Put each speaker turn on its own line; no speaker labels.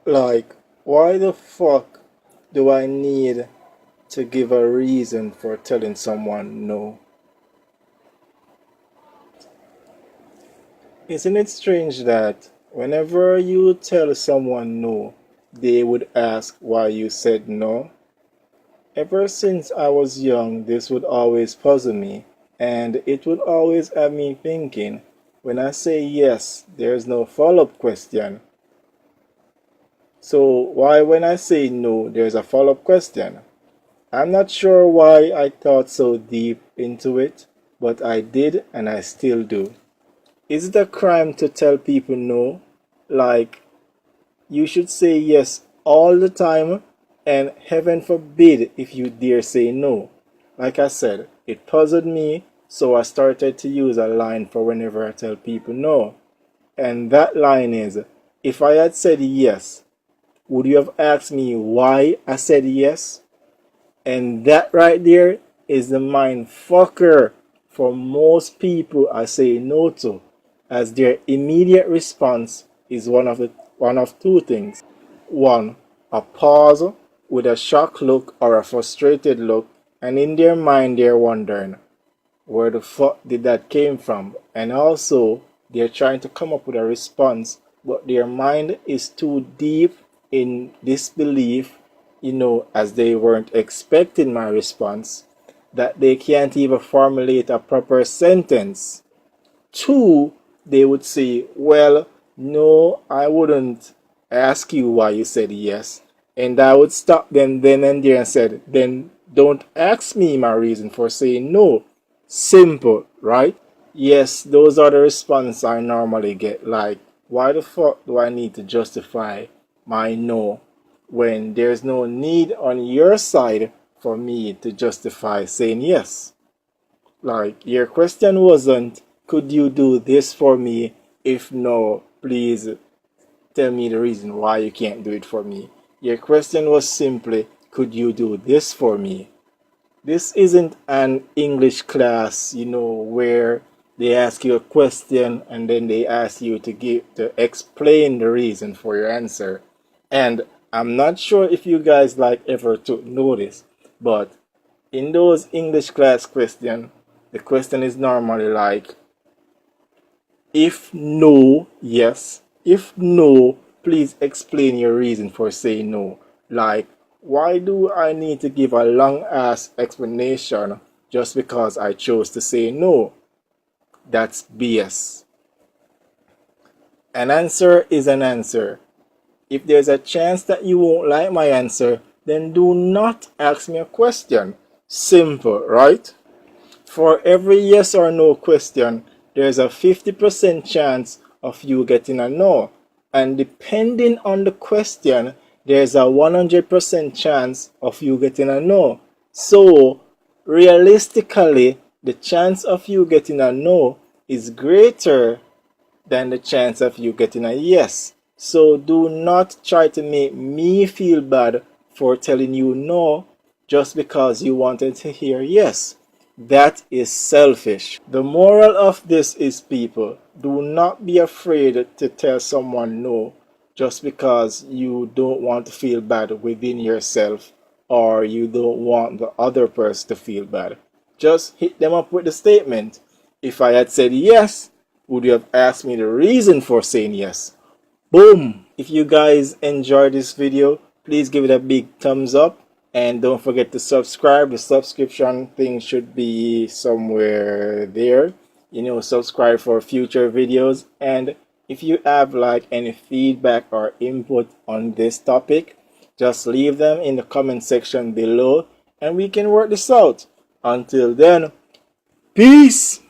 Like, why the fuck do I need to give a reason for telling someone no? Isn't it strange that whenever you tell someone no, they would ask why you said no? Ever since I was young, this would always puzzle me, and it would always have me thinking, when I say yes, there's no follow-up question. So why when I say no, there's a follow-up question? I'm not sure why I thought so deep into it, but I did and I still do. Is it a crime to tell people no? Like, you should say yes all the time, and heaven forbid if you dare say no. Like I said, it puzzled me, so I started to use a line for whenever I tell people no. And that line is, if I had said yes, would you have asked me why I said yes? And that right there is the mind fucker for most people I say no to, as their immediate response is one of two things. One, a pause with a shocked look or a frustrated look, and in their mind they're wondering where the fuck did that came from, and also they're trying to come up with a response, but their mind is too deep in disbelief, as they weren't expecting my response, that they can't even formulate a proper sentence. Two, they would say, well, no, I wouldn't ask you why you said yes. And I would stop them then and there and said, then don't ask me my reason for saying no. Simple, right? Yes, those are the responses I normally get. Like, why the fuck do I need to justify my no when there's no need on your side for me to justify saying yes? Like, your question wasn't, could you do this for me? If no, please tell me the reason why you can't do it for me. Your question was simply, could you do this for me? This isn't an English class, where they ask you a question and then they ask you to explain the reason for your answer. And I'm not sure if you guys like ever took notice, but in those English class questions, the question is normally like, if no, yes. If no, please explain your reason for saying no. Like, why do I need to give a long ass explanation just because I chose to say no? That's BS. An answer is an answer. If there's a chance that you won't like my answer, then do not ask me a question. Simple, right? For every yes or no question, there's a 50% chance of you getting a no. And depending on the question, there's a 100% chance of you getting a no. So, realistically, the chance of you getting a no is greater than the chance of you getting a yes. So do not try to make me feel bad for telling you no just because you wanted to hear yes. That is selfish. The moral of this is, people, do not be afraid to tell someone no just because you don't want to feel bad within yourself or you don't want the other person to feel bad. Just hit them up with the statement. If I had said yes, would you have asked me the reason for saying yes? Boom! If you guys enjoyed this video, please give it a big thumbs up. And don't forget to subscribe. The subscription thing should be somewhere there. Subscribe for future videos. And if you have like any feedback or input on this topic, just leave them in the comment section below and we can work this out. Until then, peace!